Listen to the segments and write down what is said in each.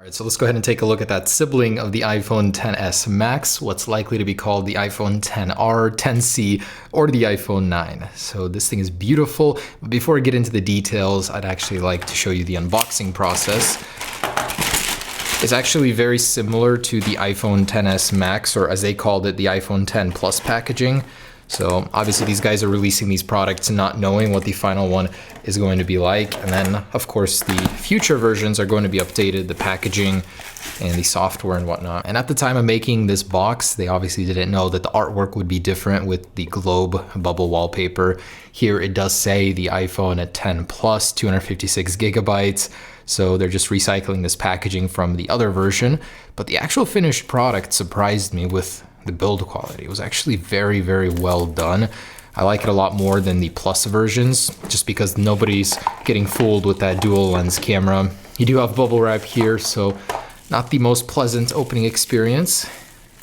All right, so let's go ahead and take a look at that sibling of the iPhone XS Max, what's likely to be called the iPhone XR, 10C, or the iPhone 9. So this thing is beautiful. But before I get into the details, I'd actually like to show you the unboxing process. It's actually very similar to the iPhone XS Max, or as they called it, the iPhone X Plus packaging. So obviously these guys are releasing these products not knowing what the final one is going to be like. And then of course the future versions are going to be updated, the packaging and the software and whatnot. And at the time of making this box, they obviously didn't know that the artwork would be different with the globe bubble wallpaper. Here it does say the iPhone at 10 Plus, 256 gigabytes. So they're just recycling this packaging from the other version. But the actual finished product surprised me with the build quality. It was actually very, very well done. I like it a lot more than the Plus versions, just because nobody's getting fooled with that dual lens camera. You do have bubble wrap here, so not the most pleasant opening experience,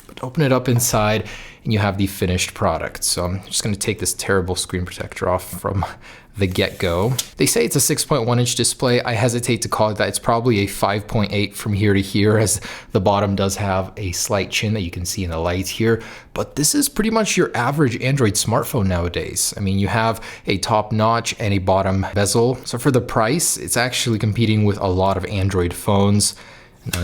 but open it up inside and you have the finished product. So I'm just gonna take this terrible screen protector off from the get-go. They say it's a 6.1-inch display. I hesitate to call it that. It's probably a 5.8 from here to here, as the bottom does have a slight chin that you can see in the light here. But this is pretty much your average Android smartphone nowadays. I mean, you have a top notch and a bottom bezel. So for the price, it's actually competing with a lot of Android phones.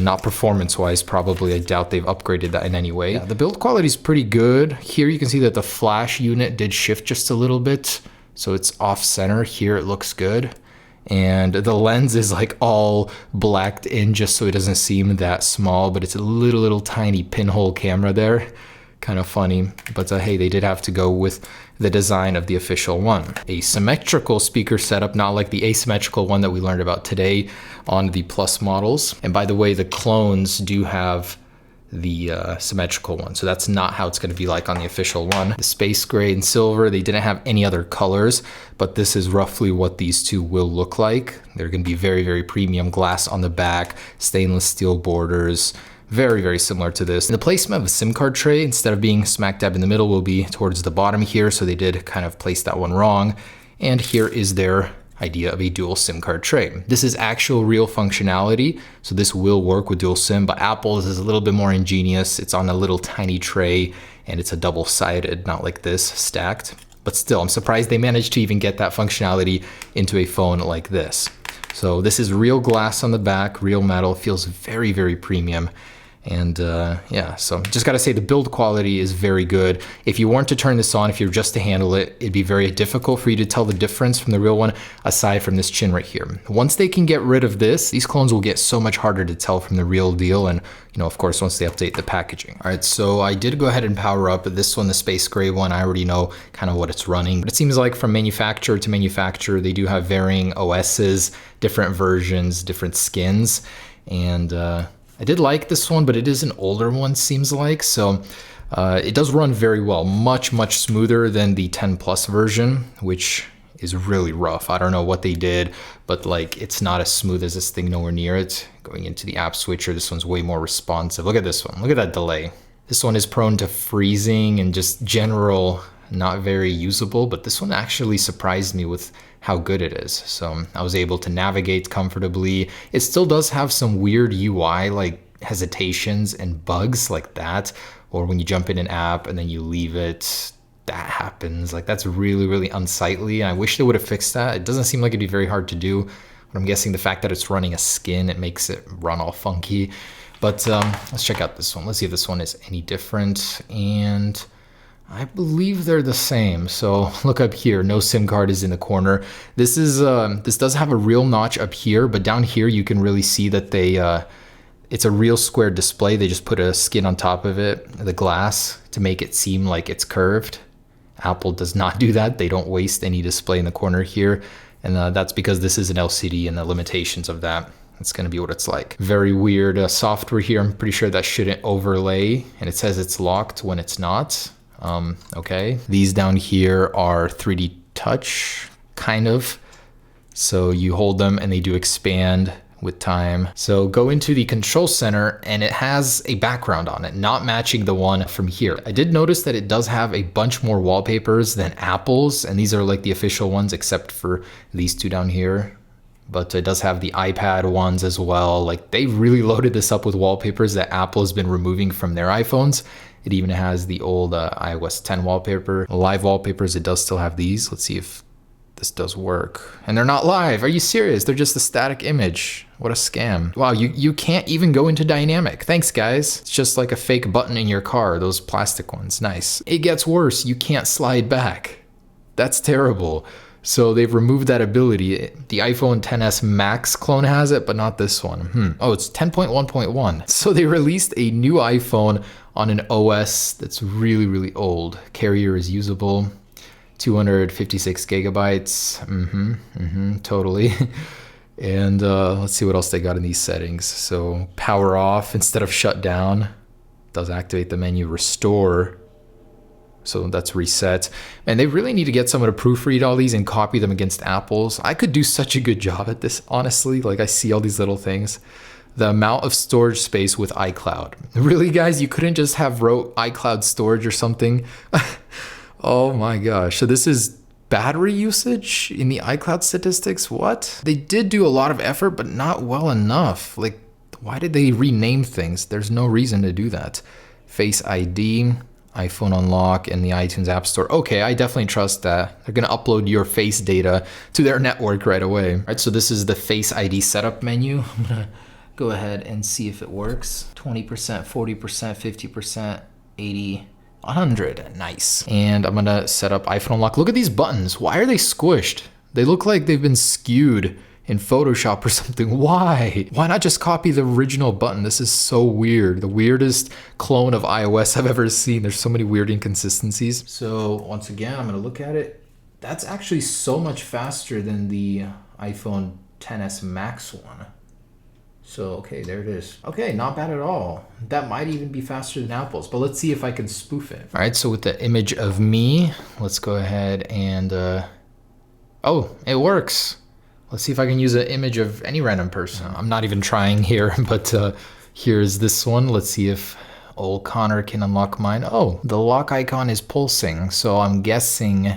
Not performance-wise, probably. I doubt they've upgraded that in any way. Yeah, the build quality is pretty good. Here you can see that the flash unit did shift just a little bit. So it's off center. Here it looks good. And the lens is like all blacked in just so it doesn't seem that small, but it's a little tiny pinhole camera there. Kind of funny, but hey, they did have to go with the design of the official one. A symmetrical speaker setup, not like the asymmetrical one that we learned about today on the Plus models. And by the way, the clones do have the symmetrical one, so that's not how it's going to be like on the official one. The space gray and silver, they didn't have any other colors, but this is roughly what these two will look like. They're going to be very, very premium glass on the back, stainless steel borders. Very, very similar to this. And the placement of a SIM card tray, instead of being smack dab in the middle, will be towards the bottom here. So they did kind of place that one wrong. And here is their idea of a dual SIM card tray. This is actual real functionality. So this will work with dual SIM, but Apple's is a little bit more ingenious. It's on a little tiny tray and it's a double-sided, not like this, stacked. But still, I'm surprised they managed to even get that functionality into a phone like this. So this is real glass on the back, real metal, feels very, very premium. And yeah, so just gotta say the build quality is very good. If you weren't to turn this on, if you're just to handle it, it'd be very difficult for you to tell the difference from the real one, aside from this chin right here. Once they can get rid of this, these clones will get so much harder to tell from the real deal. And you know, of course, once they update the packaging. All right, so I did go ahead and power up this one, the space gray one. I already know kind of what it's running, but it seems like from manufacturer to manufacturer, they do have varying OSs, different versions, different skins. And I did like this one, but it is an older one, seems like. So it does run very well, much smoother than the 10 Plus version, which is really rough. I don't know what they did, but like it's not as smooth as this thing, nowhere near it. Going into the app switcher, this one's way more responsive. Look at this one, look at that delay. This one is prone to freezing and just general, not very usable, but this one actually surprised me with how good it is. So I was able to navigate comfortably. It still does have some weird UI, like hesitations and bugs like that, or when you jump in an app and then you leave it, that happens. Like that's really unsightly. And I wish they would have fixed that. It doesn't seem like it'd be very hard to do, but I'm guessing the fact that it's running a skin, it makes it run all funky. But let's check out this one. Let's see if this one is any different. And I believe they're the same. So look up here, no SIM card is in the corner. This is this does have a real notch up here, but down here you can really see that they it's a real square display. They just put a skin on top of it, the glass, to make it seem like it's curved. Apple does not do that. They don't waste any display in the corner here. And that's because this is an LCD and the limitations of that. It's going to be what it's like. Very weird software here. I'm pretty sure that shouldn't overlay. And it says it's locked when it's not. Okay. These down here are 3D touch, kind of. So you hold them and they do expand with time. So go into the control center and it has a background on it, not matching the one from here. I did notice that it does have a bunch more wallpapers than Apple's, and these are like the official ones except for these two down here. but it does have the iPad ones as well. Like, they really loaded this up with wallpapers that Apple has been removing from their iPhones. It even has the old iOS 10 wallpaper. Live wallpapers, it does still have these. Let's see if this does work. And they're not live. Are you serious? They're just a static image. What a scam. Wow, you can't even go into dynamic. Thanks, guys. It's just like a fake button in your car, those plastic ones. Nice. It gets worse. You can't slide back. That's terrible. So they've removed that ability. The iPhone XS Max clone has it, but not this one. Oh, it's 10.1.1. So they released a new iPhone on an OS that's really, really old. Carrier is usable. 256 gigabytes. Totally. And let's see what else they got in these settings. So power off instead of shut down. Does activate the menu. Restore. So that's reset. And they really need to get someone to proofread all these and copy them against Apple's. I could do such a good job at this, honestly. Like, I see all these little things. The amount of storage space with iCloud. Really, guys? You couldn't just have wrote iCloud storage or something? Oh my gosh. So this is battery usage in the iCloud statistics? What? They did do a lot of effort, but not well enough. Like, why did they rename things? There's no reason to do that. Face ID. iPhone unlock in the iTunes App Store. Okay, I definitely trust that. They're gonna upload your face data to their network right away. All right, so this is the Face ID setup menu. I'm gonna go ahead and see if it works. 20%, 40%, 50%, 80, 100, nice. And I'm gonna set up iPhone unlock. Look at these buttons. Why are they squished? They look like they've been skewed in Photoshop or something. Why? Why not just copy the original button? This is so weird. The weirdest clone of iOS I've ever seen. There's so many weird inconsistencies. So once again, I'm gonna look at it. That's actually so much faster than the iPhone XS Max one. So, okay, there it is. Okay, not bad at all. That might even be faster than Apple's, but let's see if I can spoof it. All right, so with the image of me, let's go ahead and, oh, it works. Let's see if I can use an image of any random person. I'm not even trying here, but here's this one. Let's see if old Connor can unlock mine. Oh, the lock icon is pulsing, so I'm guessing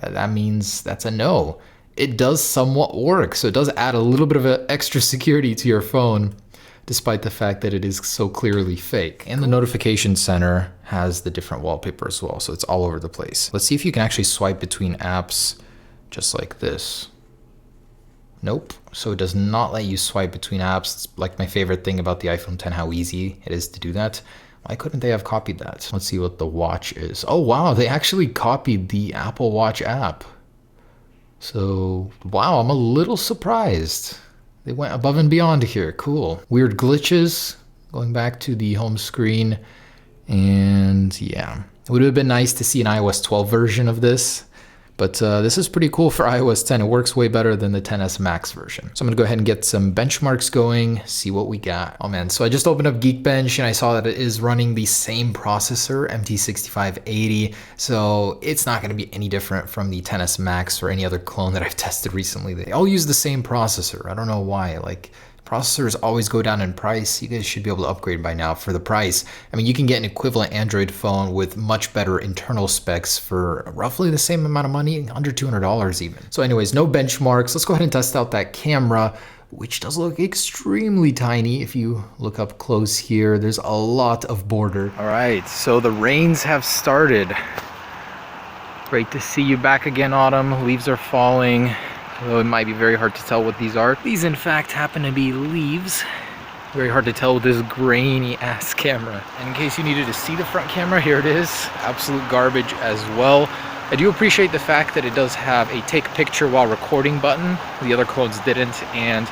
that means that's a no. It does somewhat work, so it does add a little bit of extra security to your phone, despite the fact that it is so clearly fake. And the notification center has the different wallpaper as well, so it's all over the place. Let's see if you can actually swipe between apps just like this. Nope. So it does not let you swipe between apps. It's like my favorite thing about the iPhone X, how easy it is to do that. Why couldn't they have copied that? Let's see what the watch is. Oh, wow. They actually copied the Apple Watch app. So, wow, I'm a little surprised. They went above and beyond here. Cool. Weird glitches. Going back to the home screen. And yeah, it would have been nice to see an iOS 12 version of this. But this is pretty cool for iOS 10. It works way better than the XS Max version. So I'm gonna go ahead and get some benchmarks going, see what we got. Oh man, so I just opened up Geekbench and I saw that it is running the same processor, MT6580. So it's not gonna be any different from the XS Max or any other clone that I've tested recently. They all use the same processor. I don't know why. Like, processors always go down in price. You guys should be able to upgrade by now for the price. I mean, you can get an equivalent Android phone with much better internal specs for roughly the same amount of money, under $200 even. So anyways, no benchmarks. Let's go ahead and test out that camera, which does look extremely tiny. If you look up close here, there's a lot of border. All right, so the rains have started. Great to see you back again, Autumn. Leaves are falling. Although it might be very hard to tell what these are. These in fact happen to be leaves. Very hard to tell with this grainy ass camera. And in case you needed to see the front camera, here it is. Absolute garbage as well. I do appreciate the fact that it does have a take picture while recording button. The other clones didn't, and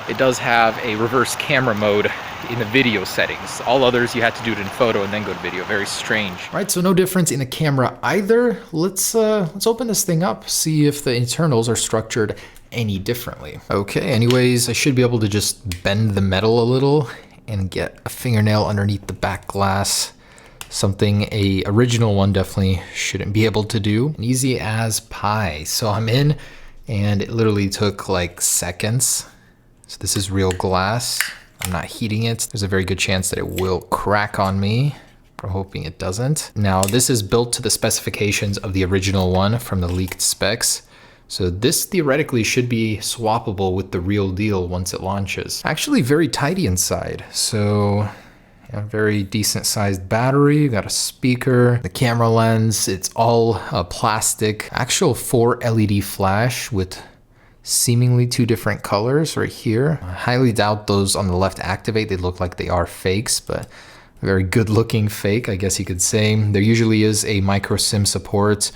it does have a reverse camera mode in the video settings. All others, you had to do it in photo and then go to video. Very strange. All right, so no difference in the camera either. Let's open this thing up, see if the internals are structured any differently. Okay, anyways, I should be able to just bend the metal a little and get a fingernail underneath the back glass. Something a original one definitely shouldn't be able to do. And easy as pie. So I'm in, and it literally took like seconds. So this is real glass. I'm not heating it. There's a very good chance that it will crack on me. We're hoping it doesn't. Now, this is built to the specifications of the original one from the leaked specs. So this theoretically should be swappable with the real deal once it launches. Actually very tidy inside. So a very decent sized battery, got a speaker, the camera lens, it's all plastic. Actual 4 LED flash with seemingly 2 different colors right here. I highly doubt those on the left activate. They look like they are fakes, but very good looking fake, I guess you could say. There usually is a micro SIM support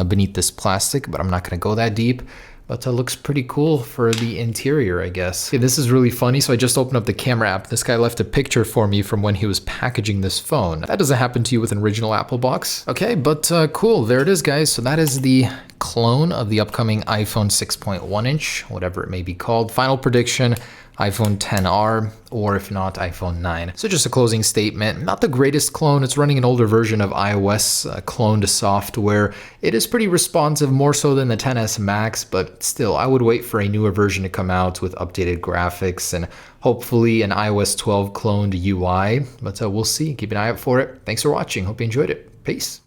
beneath this plastic, but I'm not going to go that deep. But it looks pretty cool for the interior, I guess. Okay, this is really funny. So I just opened up the camera app. This guy left a picture for me from when he was packaging this phone. That doesn't happen to you with an original Apple box. Okay, but cool. There it is, guys. So that is the clone of the upcoming iPhone 6.1 inch, whatever it may be called. Final prediction, iPhone XR, or if not, iPhone 9. So just a closing statement, not the greatest clone. It's running an older version of iOS cloned software. It is pretty responsive, more so than the XS Max, but still, I would wait for a newer version to come out with updated graphics and hopefully an iOS 12 cloned UI, but we'll see. Keep an eye out for it. Thanks for watching. Hope you enjoyed it. Peace.